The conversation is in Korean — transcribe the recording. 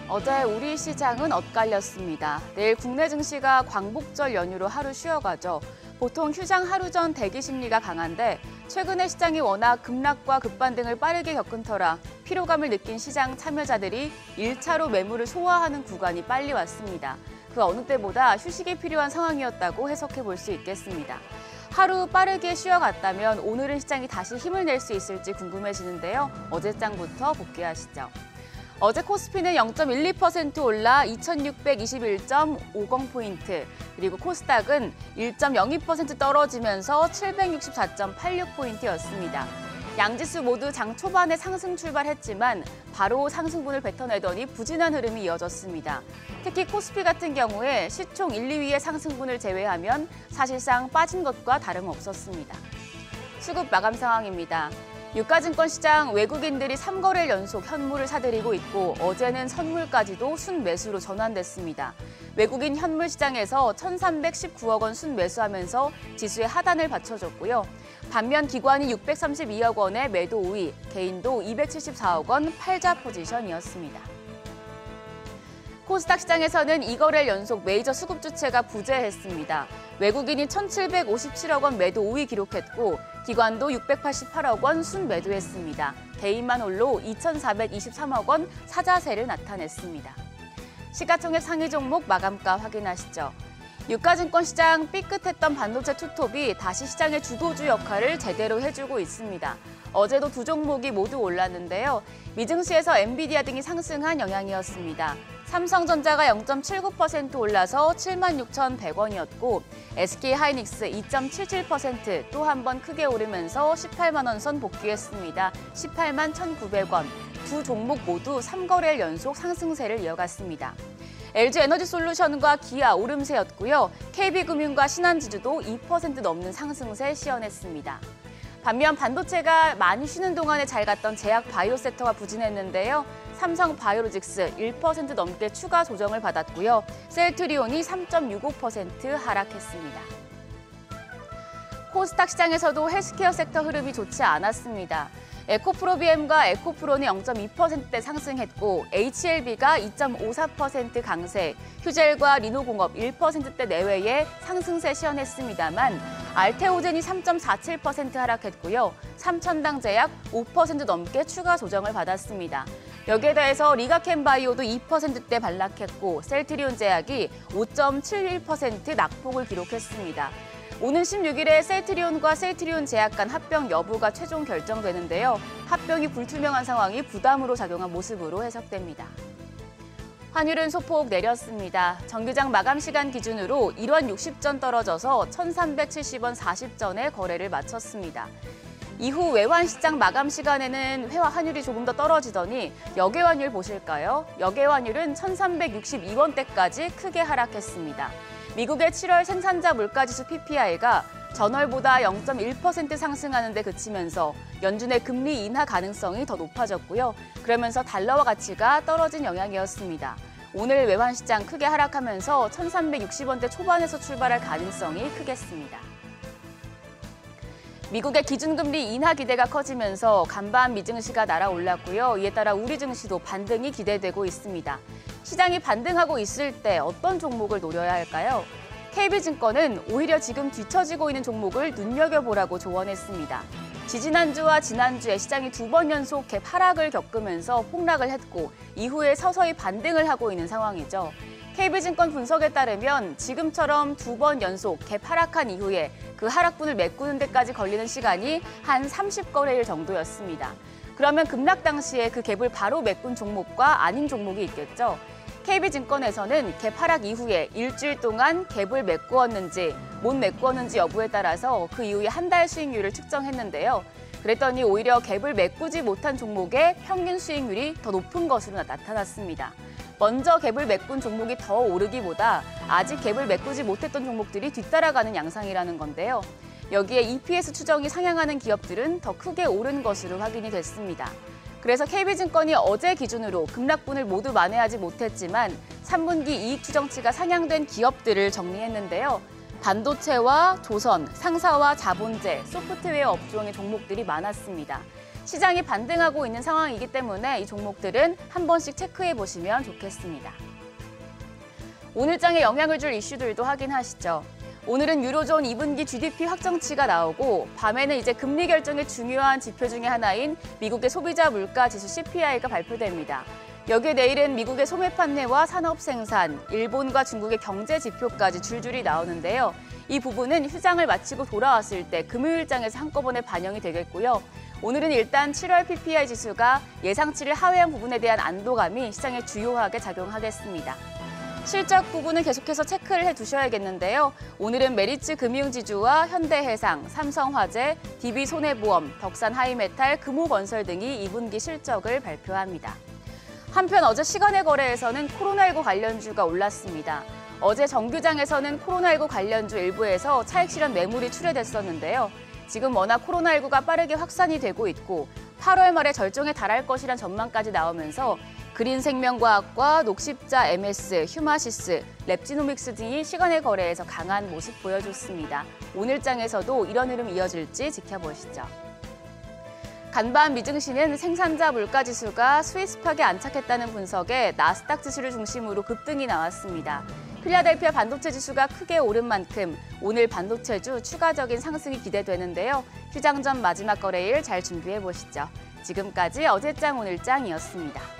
어제 우리 시장은 엇갈렸습니다. 내일 국내 증시가 광복절 연휴로 하루 쉬어가죠. 보통 휴장 하루 전 대기 심리가 강한데 최근에 시장이 워낙 급락과 급반등을 빠르게 겪은 터라 피로감을 느낀 시장 참여자들이 1차로 매물을 소화하는 구간이 빨리 왔습니다. 그 어느 때보다 휴식이 필요한 상황이었다고 해석해 볼 수 있겠습니다. 하루 빠르게 쉬어갔다면 오늘은 시장이 다시 힘을 낼 수 있을지 궁금해지는데요. 어제장부터 복귀하시죠. 어제 코스피는 0.12% 올라 2621.50포인트, 그리고 코스닥은 1.02% 떨어지면서 764.86포인트였습니다. 양지수 모두 장 초반에 상승 출발했지만 바로 상승분을 뱉어내더니 부진한 흐름이 이어졌습니다. 특히 코스피 같은 경우에 시총 1, 2위의 상승분을 제외하면 사실상 빠진 것과 다름없었습니다. 수급 마감 상황입니다. 유가증권 시장 외국인들이 3거래일 연속 현물을 사들이고 있고 어제는 선물까지도 순매수로 전환됐습니다. 외국인 현물 시장에서 1,319억 원 순매수하면서 지수의 하단을 받쳐줬고요. 반면 기관이 632억 원의 매도 우위, 개인도 274억 원 팔자 포지션이었습니다. 코스닥 시장에서는 2거래일 연속 메이저 수급 주체가 부재했습니다. 외국인이 1,757억 원 매도 우위 기록했고 기관도 688억 원 순매도했습니다. 개인만 홀로 2,423억 원 사자세를 나타냈습니다. 시가총액 상위 종목 마감가 확인하시죠. 유가증권 시장 삐끗했던 반도체 투톱이 다시 시장의 주도주 역할을 제대로 해주고 있습니다. 어제도 두 종목이 모두 올랐는데요. 미증시에서 엔비디아 등이 상승한 영향이었습니다. 삼성전자가 0.79% 올라서 76,100원이었고 SK하이닉스 2.77% 또 한 번 크게 오르면서 18만 원 선 복귀했습니다. 18만 1,900원. 두 종목 모두 3거래일 연속 상승세를 이어갔습니다. LG에너지솔루션과 기아 오름세였고요. KB금융과 신한지주도 2% 넘는 상승세 시현했습니다. 반면 반도체가 많이 쉬는 동안에 잘 갔던 제약 바이오 섹터가 부진했는데요. 삼성 바이오로직스 1% 넘게 추가 조정을 받았고요. 셀트리온이 3.65% 하락했습니다. 코스닥 시장에서도 헬스케어 섹터 흐름이 좋지 않았습니다. 에코프로비엠과 에코프로는 0.2%대 상승했고 HLB가 2.54% 강세, 휴젤과 리노공업 1%대 내외의 상승세 시현했습니다만 알테오젠이 3.47% 하락했고요. 삼천당제약 5% 넘게 추가 조정을 받았습니다. 여기에 더해서 리가캠바이오도 2%대 반락했고 셀트리온 제약이 5.71% 낙폭을 기록했습니다. 오는 16일에 셀트리온과 셀트리온 제약 간 합병 여부가 최종 결정되는데요. 합병이 불투명한 상황이 부담으로 작용한 모습으로 해석됩니다. 환율은 소폭 내렸습니다. 정규장 마감 시간 기준으로 1원 60전 떨어져서 1,370원 40전에 거래를 마쳤습니다. 이후 외환시장 마감 시간에는 회화 환율이 조금 더 떨어지더니 역외환율 보실까요? 역외환율은 1,362원대까지 크게 하락했습니다. 미국의 7월 생산자 물가지수 PPI가 전월보다 0.1% 상승하는 데 그치면서 연준의 금리 인하 가능성이 더 높아졌고요. 그러면서 달러화 가치가 떨어진 영향이었습니다. 오늘 외환시장 크게 하락하면서 1,360원대 초반에서 출발할 가능성이 크겠습니다. 미국의 기준금리 인하 기대가 커지면서 간밤 미증시가 날아올랐고요. 이에 따라 우리 증시도 반등이 기대되고 있습니다. 시장이 반등하고 있을 때 어떤 종목을 노려야 할까요? KB증권은 오히려 지금 뒤처지고 있는 종목을 눈여겨보라고 조언했습니다. 지지난주와 지난주에 시장이 2번 연속 갭 하락을 겪으면서 폭락을 했고 이후에 서서히 반등을 하고 있는 상황이죠. KB증권 분석에 따르면 지금처럼 2번 연속 갭 하락한 이후에 그 하락분을 메꾸는 데까지 걸리는 시간이 한 30거래일 정도였습니다. 그러면 급락 당시에 그 갭을 바로 메꾼 종목과 아닌 종목이 있겠죠. KB증권에서는 갭 하락 이후에 일주일 동안 갭을 메꾸었는지 못 메꾸었는지 여부에 따라서 그 이후에 한 달 수익률을 측정했는데요. 그랬더니 오히려 갭을 메꾸지 못한 종목의 평균 수익률이 더 높은 것으로 나타났습니다. 먼저 갭을 메꾼 종목이 더 오르기보다 아직 갭을 메꾸지 못했던 종목들이 뒤따라가는 양상이라는 건데요. 여기에 EPS 추정이 상향하는 기업들은 더 크게 오른 것으로 확인이 됐습니다. 그래서 KB증권이 어제 기준으로 급락분을 모두 만회하지 못했지만 3분기 이익 추정치가 상향된 기업들을 정리했는데요. 반도체와 조선, 상사와 자본재, 소프트웨어 업종의 종목들이 많았습니다. 시장이 반등하고 있는 상황이기 때문에 이 종목들은 한 번씩 체크해 보시면 좋겠습니다. 오늘장에 영향을 줄 이슈들도 확인하시죠. 오늘은 유로존 2분기 GDP 확정치가 나오고 밤에는 이제 금리 결정의 중요한 지표 중에 하나인 미국의 소비자 물가 지수 CPI가 발표됩니다. 여기에 내일은 미국의 소매 판매와 산업 생산, 일본과 중국의 경제 지표까지 줄줄이 나오는데요. 이 부분은 휴장을 마치고 돌아왔을 때 금요일장에서 한꺼번에 반영이 되겠고요. 오늘은 일단 7월 PPI 지수가 예상치를 하회한 부분에 대한 안도감이 시장에 주요하게 작용하겠습니다. 실적 부분은 계속해서 체크를 해두셔야겠는데요. 오늘은 메리츠 금융지주와 현대해상, 삼성화재, DB손해보험, 덕산하이메탈, 금호건설 등이 2분기 실적을 발표합니다. 한편 어제 시간의 거래에서는 코로나19 관련주가 올랐습니다. 어제 정규장에서는 코로나19 관련주 일부에서 차익 실현 매물이 출회됐었는데요. 지금 워낙 코로나19가 빠르게 확산이 되고 있고 8월 말에 절정에 달할 것이란 전망까지 나오면서 그린생명과학과 녹십자 MS, 휴마시스, 랩지노믹스 등이 시간의 거래에서 강한 모습 보여줬습니다. 오늘장에서도 이런 흐름 이어질지 지켜보시죠. 간밤 미증시는 생산자 물가지수가 스위스팍에 안착했다는 분석에 나스닥 지수를 중심으로 급등이 나왔습니다. 필라델피아 반도체 지수가 크게 오른 만큼 오늘 반도체주 추가적인 상승이 기대되는데요. 휴장 전 마지막 거래일 잘 준비해 보시죠. 지금까지 어제장 오늘장이었습니다.